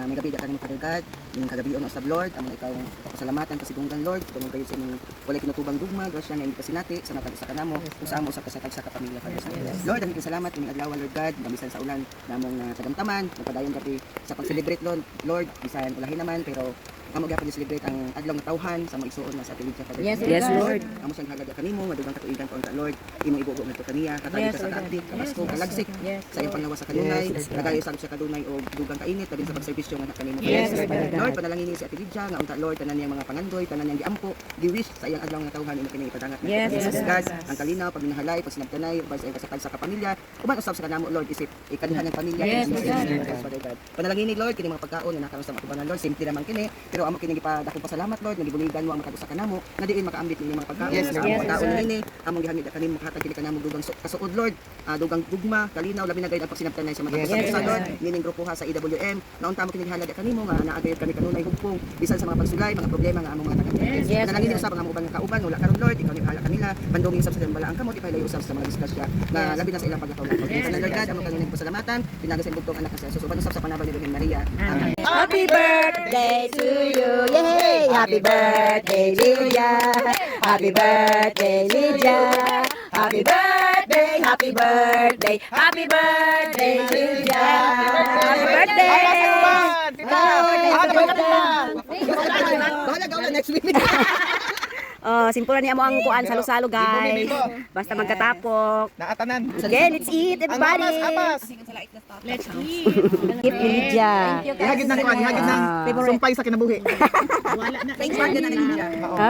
may gabi ka nimo Father God, yung kagabion sa Lord, amo ikaw pasalamatan pasigunggan Lord, tungod kayo sa imong walay kinatubang dugma, grasya nga imong pasinati sa matag sa kanamo, kung sa amo sa kasatag sa kapamilya Father God. Lord, ang salamat ining adlaw Lord God, bisan sa ulan namong tagamtaman, nagpadayon gabi sa pag-celebrate Lord, bisan ulahin naman pero amo gyapon celebrate ang adlaw nga tawhan sa mga igsuon nga sa Pilipina Father God. Yes, Lord. Amo sang halaga kanimo nga dugang katuigan pa Lord, imong ibubo ngadto kaniya, katayo ka sa kaagdik, kabasko, kalagsik, sa iyang panglawas sa kanunay, nagayo sa siya kadunay o dugang kainit labi sa pagserbisyo nga kanimo. Lord, panalangin ni si Ate Lydia nga unta Lord tanan niyang mga pangandoy, tanan niyang giampo, giwish sa iyang adlaw nga tawhan imo kini ipadangat nga Jesus God, ang kalinaw pagminahalay, pagsinabtanay, ubay sa iyang kasakal sa kapamilya, uban usab sa kanamo Lord isip ikadhan ng pamilya Father God. Panalangin ni Lord kini mga pagkaon nga nakaroon sa matubangan Lord, simple naman kini, pero amo kini gipadakong pasalamat Lord, nga gibuligan mo ang matag sa kanamo, nga diin makaambit ni mga pagkaon sa pagkaon nini, among gihamid kanimo makahatag kini kanamo dugang kasuod Lord, dugang gugma, kalinaw labi na gayud ang pagsinabtanay sa mga sa Lord, nining grupo ha sa EWM, naunta mo kini gihalad kanimo nga naagayod kami kanunay hugpong bisan sa mga pagsulay, mga problema nga among mga taga-Diyos. Nanalangin ni usab ang ubang nga kauban, wala karon Lord, ikaw ni bahala kanila, bandungin usab sa balaang kamot, ipailayo usab sa mga disgrasya nga labi na sa ilang pagkataon. Lord God, among kanunay pasalamatan, pinagas ang bugtong anak sa Jesus, uban usab sa panabang ni Virgen Maria. Amen. Happy birthday to you. Yay! Happy birthday, Lydia. Happy birthday, Lydia. Happy birthday, happy birthday, happy birthday, Lydia. Happy birthday. Bahala gawla next week. Oh, simpulan niya mo ang kuan salo-salo guys. Basta magkatapok. Naatanan. Okay, let's eat everybody. Let's eat. Eat Lydia. Ihagid ng kuan, ihagid ng sumpay sa kinabuhi. Thanks Lord na Lydia.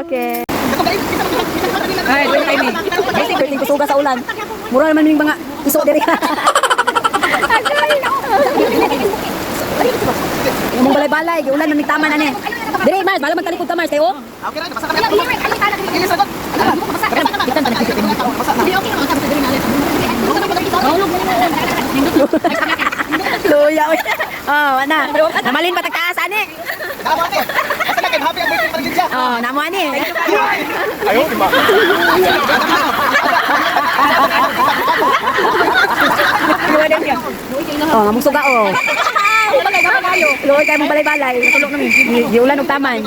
Okay. Ay, doon kayo ni. Kasi birthday ko suga sa ulan. Mura naman yung mga iso diri. Yung balay-balay, yung ulan namig tama na ni. Diri Mars, bala magtalikod ka Mars kayo. Okay ra, basa ka na. Ilis ako. Luya. Oh, ana. Namalin pa tagtaas ani. Dawa ni. Basta na happy ang birthday para gid. Oh, namo ani. Ayo, di ba? Oh, ngamong suga oh. Luoy kayo mong balay-balay. Natulog namin. Di ulan og taman.